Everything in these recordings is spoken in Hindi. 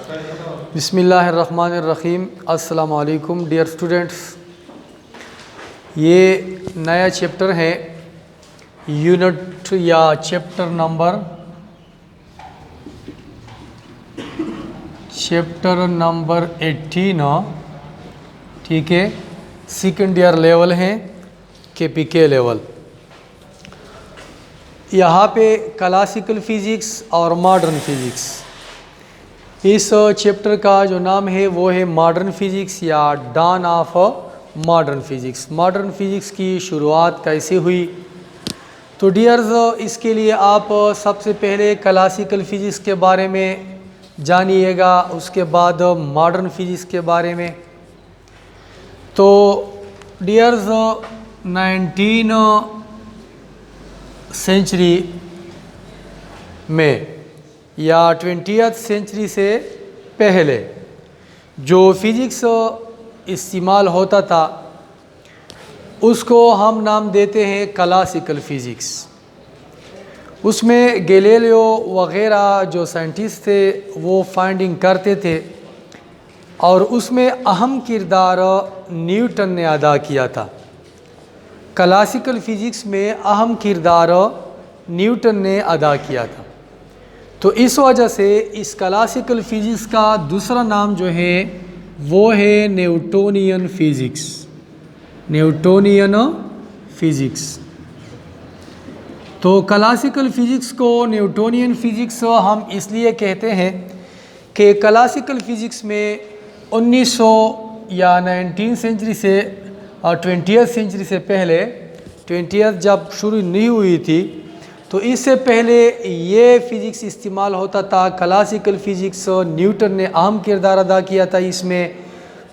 बिस्मिल्लाहिर्रहमानिर्रहीम। अस्सलामु अलैकुम डियर स्टूडेंट्स। ये नया चैप्टर है, यूनिट या चैप्टर नंबर 18। ठीक है, सेकेंड ईयर लेवल है, KPK लेवल। यहाँ पे क्लासिकल फ़िज़िक्स और मॉडर्न फ़िज़िक्स, इस चैप्टर का जो नाम है वो है मॉडर्न फ़िज़िक्स या dawn of modern physics. Modern physics की शुरुआत कैसे हुई? तो डियर्स, इसके लिए आप सबसे पहले क्लासिकल फ़िज़िक्स के बारे में जानिएगा, उसके बाद मॉडर्न फ़िज़िक्स के बारे में। तो डियर्स, 19 सेंचुरी में या 20th सेंचुरी से पहले जो फ़िज़िक्स इस्तेमाल होता था उसको हम नाम देते हैं क्लासिकल फ़िज़िक्स। उसमें गैलीलियो वगैरह जो साइंटिस्ट थे वो फाइंडिंग करते थे और उसमें अहम किरदार न्यूटन ने अदा किया था। क्लासिकल फ़िज़िक्स में अहम किरदार न्यूटन ने अदा किया था। तो इस वजह से इस क्लासिकल फ़िज़िक्स का दूसरा नाम जो है वो है न्यूटोनियन फ़िज़िक्स। Newtonian physics. तो क्लासिकल फ़िज़िक्स को न्यूटोनियन फ़िज़िक्स हम इसलिए कहते हैं कि क्लासिकल फ़िज़िक्स में 1900 या 19 सेंचुरी से और 20th सेंचुरी से पहले, 20th जब शुरू नहीं हुई थी तो इससे पहले ये फ़िज़िक्स इस्तेमाल होता था। क्लासिकल फ़िज़िक्स न्यूटन ने अहम किरदार अदा किया था। इसमें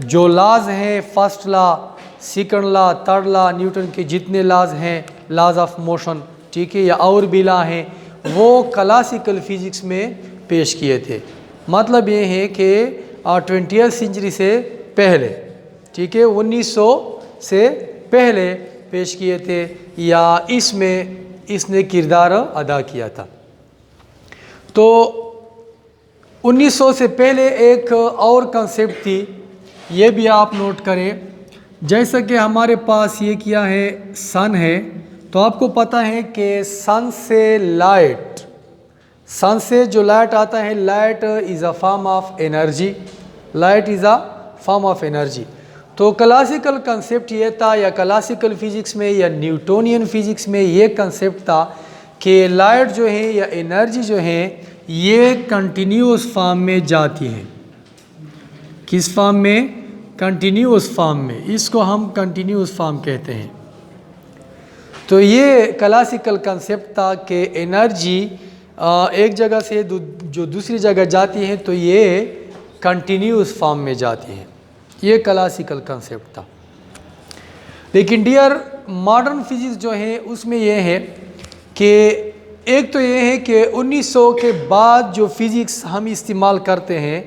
जो लॉज हैं, first law, second law, third law, Newton के जितने लॉज हैं, लॉज ऑफ मोशन, ठीक है, या और भी लॉ हैं, वो क्लासिकल फ़िज़िक्स में पेश किए थे। मतलब ये है कि 20th सेंचुरी से पहले, ठीक है, 1900 से पहले पेश किए थे या इसमें इसने किरदार अदा किया था। तो 1900 से पहले एक और कंसेप्ट थी, ये भी आप नोट करें। जैसा कि हमारे पास ये क्या है, सन है, तो आपको पता है कि सन से जो लाइट आता है, light is a form of energy. Light is a form of energy. तो क्लासिकल कंसेप्ट ये था, या क्लासिकल फ़िज़िक्स में या न्यूटोनियन फ़िज़िक्स में ये कंसेप्ट था कि लाइट जो है या एनर्जी जो है ये कंटिन्यूस फॉर्म में जाती है। किस फॉर्म में? कंटिन्यूस फॉर्म में। इसको हम कंटिन्यूस फॉर्म कहते हैं। तो ये क्लासिकल कंसेप्ट था कि एनर्जी एक जगह से जो दूसरी जगह जाती है तो ये कंटिन्यूस फॉर्म में जाती है। ये क्लासिकल कंसेप्ट था। लेकिन डियर, मॉडर्न फिज़िक्स जो है उसमें ये है कि एक तो ये है कि 1900 के बाद जो फिज़िक्स हम इस्तेमाल करते हैं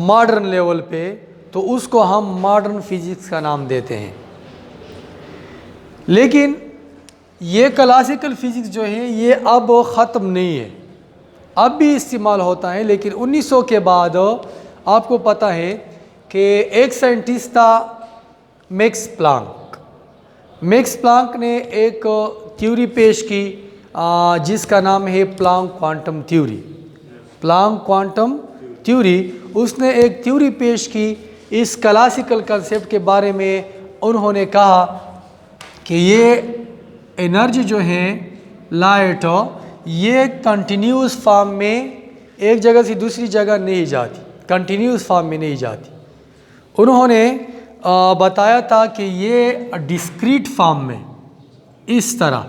मॉडर्न लेवल पे, तो उसको हम मॉडर्न फिज़िक्स का नाम देते हैं। लेकिन ये क्लासिकल फ़िज़िक्स जो है ये अब ख़त्म नहीं है, अब भी इस्तेमाल होता है। लेकिन 1900 के बाद आपको पता है कि एक साइंटिस्ट था मैक्स प्लांक। मैक्स प्लांक ने एक थ्योरी पेश की जिसका नाम है Planck quantum theory. Planck quantum theory, उसने एक थ्योरी पेश की इस क्लासिकल कंसेप्ट के बारे में। उन्होंने कहा कि ये एनर्जी जो है लाइट, ये कंटिन्यूस फॉर्म में एक जगह से दूसरी जगह नहीं जाती, कंटिन्यूस फॉर्म में नहीं जाती। उन्होंने बताया था कि ये डिस्क्रीट फॉर्म में इस तरह,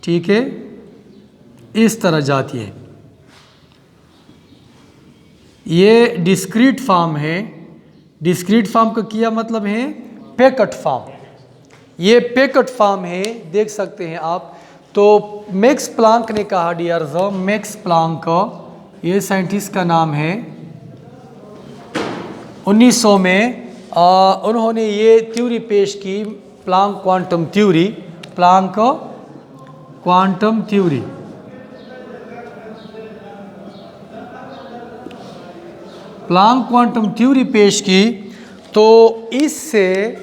ठीक है, इस तरह जाती है। ये डिस्क्रीट फॉर्म है। डिस्क्रीट फॉर्म का क्या मतलब है? Packet form. ये पैकेट फॉर्म है, देख सकते हैं आप। तो मैक्स प्लांक ने कहा, डियर्स, मैक्स प्लांक, ये साइंटिस्ट का नाम है, 1900 में उन्होंने ये थ्योरी पेश की, Planck quantum theory. Planck quantum theory. Planck quantum theory पेश की, तो इससे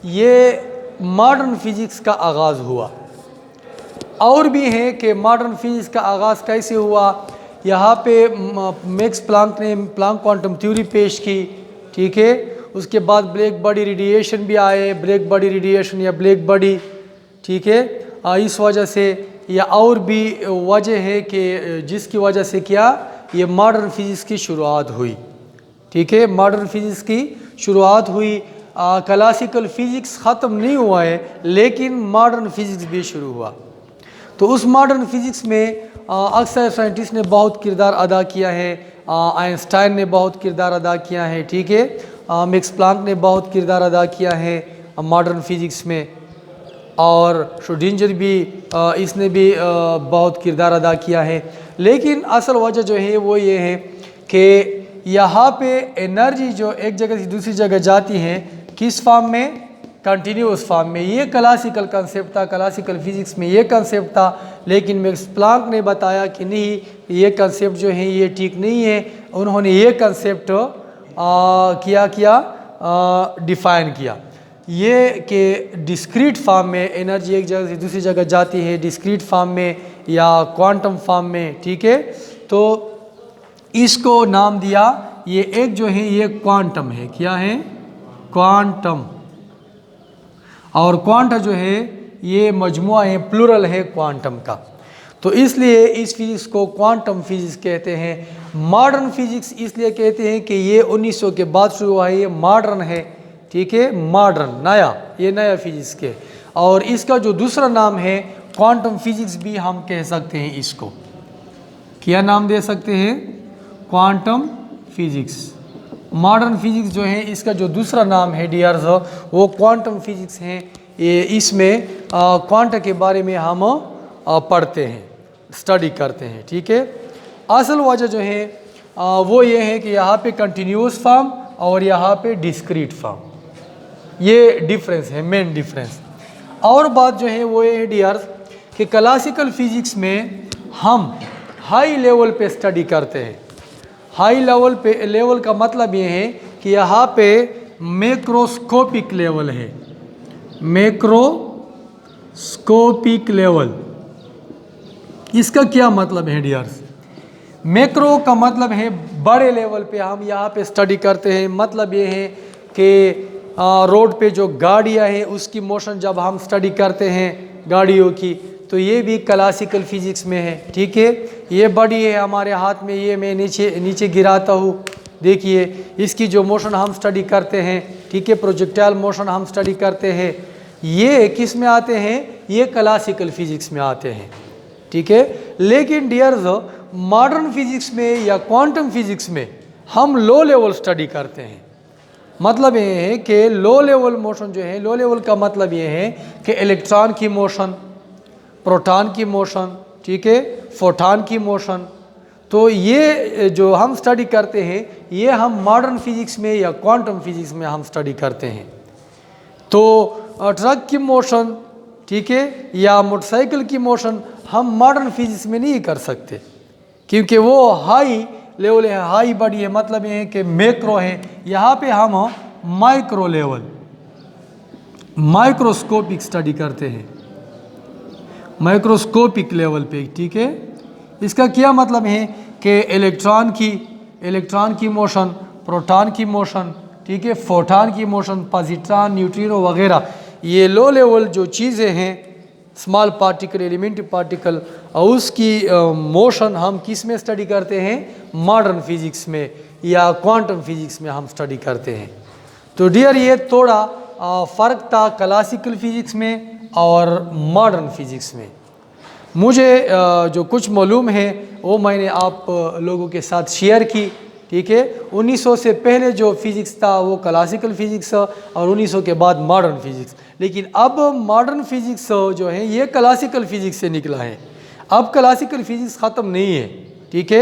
ये मॉडर्न फिजिक्स का आगाज़ हुआ। और भी है कि मॉडर्न फिजिक्स का आगाज़ कैसे हुआ। यहाँ पे मैक्स प्लांक ने प्लांक क्वांटम थ्योरी पेश की, ठीक है। उसके बाद ब्लैक बॉडी रेडिएशन भी आए, ब्लैक बॉडी रेडिएशन या ब्लैक बॉडी, ठीक है। इस वजह से या और भी वजह है कि जिसकी वजह से क्या ये मॉडर्न फिजिक्स की शुरुआत हुई, ठीक है। मॉडर्न फिजिक्स की शुरुआत हुई। क्लासिकल फिजिक्स ख़त्म नहीं हुआ है, लेकिन मॉडर्न फिजिक्स भी शुरू हुआ। तो उस मॉडर्न फिजिक्स में अक्सर साइंटिस्ट ने बहुत किरदार अदा किया है। आइंस्टाइन ने बहुत किरदार अदा किया है, ठीक है। मैक्स प्लांक ने बहुत किरदार अदा किया है मॉडर्न फिजिक्स में, और श्रोडिंगर भी इसने भी बहुत किरदार अदा किया है। लेकिन असल वजह जो है वो ये है कि यहाँ पे एनर्जी जो एक जगह से दूसरी जगह जाती है, किस फॉर्म में, कंटिन्यूस फॉर्म में। ये क्लासिकल कंसेप्ट था, क्लासिकल फिजिक्स में ये कंसेप्ट था। लेकिन मैक्स प्लांक ने बताया कि नहीं, ये कंसेप्ट जो है ये ठीक नहीं है। उन्होंने ये कंसेप्ट डिफाइन किया ये कि डिस्क्रीट फॉर्म में एनर्जी एक जगह से दूसरी जगह जाती है, डिस्क्रीट फॉर्म में या क्वांटम फॉर्म में, ठीक है। तो इसको नाम दिया, ये एक जो है ये क्वांटम है, क्या है, क्वांटम। और क्वांटा जो है ये मजमुआ है, प्लूरल है क्वांटम का। तो इसलिए इस फिजिक्स को क्वांटम फिजिक्स कहते हैं। मॉडर्न फिजिक्स इसलिए कहते हैं कि ये 1900 के बाद शुरू हुआ है, ये मॉडर्न है, ठीक है, मॉडर्न, नया, ये नया फिजिक्स के। और इसका जो दूसरा नाम है क्वांटम फिजिक्स भी हम कह सकते हैं। इसको क्या नाम दे सकते हैं, क्वांटम फिजिक्स। मॉडर्न फिजिक्स जो है इसका जो दूसरा नाम है डियर्स वो क्वांटम फिजिक्स है। ये इसमें क्वांटा के बारे में हम पढ़ते हैं, स्टडी करते हैं, ठीक है। असल वजह जो है वो ये है कि यहाँ पे कंटिन्यूस फॉर्म और यहाँ पे डिस्क्रीट फॉर्म, ये डिफरेंस है, मेन डिफरेंस। और बात जो है वो ये है डियर्स कि क्लासिकल फिजिक्स में हम हाई लेवल पे स्टडी करते हैं। हाई लेवल पे, लेवल का मतलब ये है कि यहाँ पे मैक्रोस्कोपिक लेवल है, मैक्रोस्कोपिक लेवल। इसका क्या मतलब है डियर्स, मैक्रो का मतलब है बड़े लेवल पे हम यहाँ पे स्टडी करते हैं। मतलब ये है कि रोड पे जो गाड़ियाँ हैं उसकी मोशन जब हम स्टडी करते हैं गाड़ियों की, तो ये भी क्लासिकल फिजिक्स में है, ठीक है। ये बड़ी है हमारे हाथ में, ये मैं नीचे गिराता हूँ, देखिए इसकी जो मोशन हम स्टडी करते हैं, ठीक है, प्रोजेक्टाइल मोशन हम स्टडी करते हैं। ये किस में आते हैं, ये क्लासिकल फिजिक्स में आते हैं, ठीक है। लेकिन डियर्स मॉडर्न फिजिक्स में या क्वांटम फिजिक्स में हम लो लेवल स्टडी करते हैं। मतलब ये है कि लो लेवल मोशन जो है, लो लेवल का मतलब ये है कि इलेक्ट्रॉन की मोशन, प्रोटॉन की मोशन, ठीक है, फोटॉन की मोशन। तो ये जो हम स्टडी करते हैं ये हम मॉडर्न फिजिक्स में या क्वांटम फिजिक्स में हम स्टडी करते हैं। तो ट्रक की मोशन, ठीक है, या मोटरसाइकिल की मोशन हम मॉडर्न फिजिक्स में नहीं कर सकते, क्योंकि वो हाई लेवल है, हाई बॉडी है। मतलब ये है कि मैक्रो है। यहाँ पे हम माइक्रो लेवल, माइक्रोस्कोपिक स्टडी करते हैं, माइक्रोस्कोपिक लेवल पे, ठीक है। इसका क्या मतलब है कि इलेक्ट्रॉन की मोशन, प्रोटॉन की मोशन, ठीक है, फोटॉन की मोशन, पॉजिट्रॉन, न्यूट्रिनो वगैरह, ये लो लेवल जो चीज़ें हैं, स्मॉल पार्टिकल, एलिमेंट्री पार्टिकल, और उसकी मोशन हम किस में स्टडी करते हैं, मॉडर्न फिजिक्स में या क्वांटम फिजिक्स में हम स्टडी करते हैं। तो डियर ये थोड़ा फ़र्क था क्लासिकल फिजिक्स में और मॉडर्न फिजिक्स में। मुझे जो कुछ मालूम है वो मैंने आप लोगों के साथ शेयर की, ठीक है। 1900 से पहले जो फिज़िक्स था वो क्लासिकल फिज़िक्स और 1900 के बाद मॉडर्न फिज़िक्स। लेकिन अब मॉडर्न फिज़िक्स जो है ये क्लासिकल फिज़िक्स से निकला है। अब क्लासिकल फिज़िक्स ख़त्म नहीं है, ठीक है,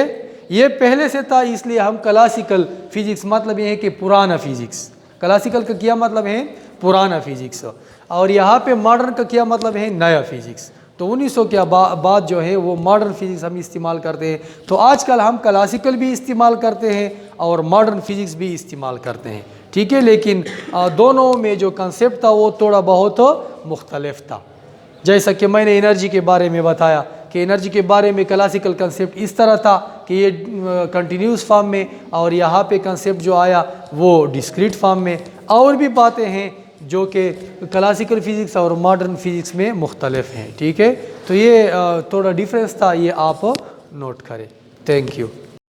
ये पहले से था, इसलिए हम क्लासिकल फिज़िक्स, मतलब ये है कि पुराना फिज़िक्स। क्लासिकल का क्या मतलब है, पुराना फिज़िक्स, और यहाँ पे मॉडर्न का क्या मतलब है, नया फिज़िक्स। तो 1900 के बाद जो है वो मॉडर्न फिज़िक्स हम इस्तेमाल करते हैं। तो आजकल हम क्लासिकल भी इस्तेमाल करते हैं और मॉडर्न फिज़िक्स भी इस्तेमाल करते हैं, ठीक है। लेकिन दोनों में जो कंसेप्ट था वो थोड़ा बहुत मुख्तलिफ था। जैसा कि मैंने एनर्जी के बारे में बताया कि एनर्जी के बारे में क्लासिकल कंसेप्ट इस तरह था कि ये कंटिन्यूस फॉर्म में, और यहाँ पे कंसेप्ट जो आया वो डिस्क्रीट फॉर्म में। और भी बातें हैं जो कि क्लासिकल फ़िज़िक्स और मॉडर्न फिज़िक्स में मुख्तलिफ हैं, ठीक है। तो ये थोड़ा डिफरेंस था, ये आप नोट करें। Thank you.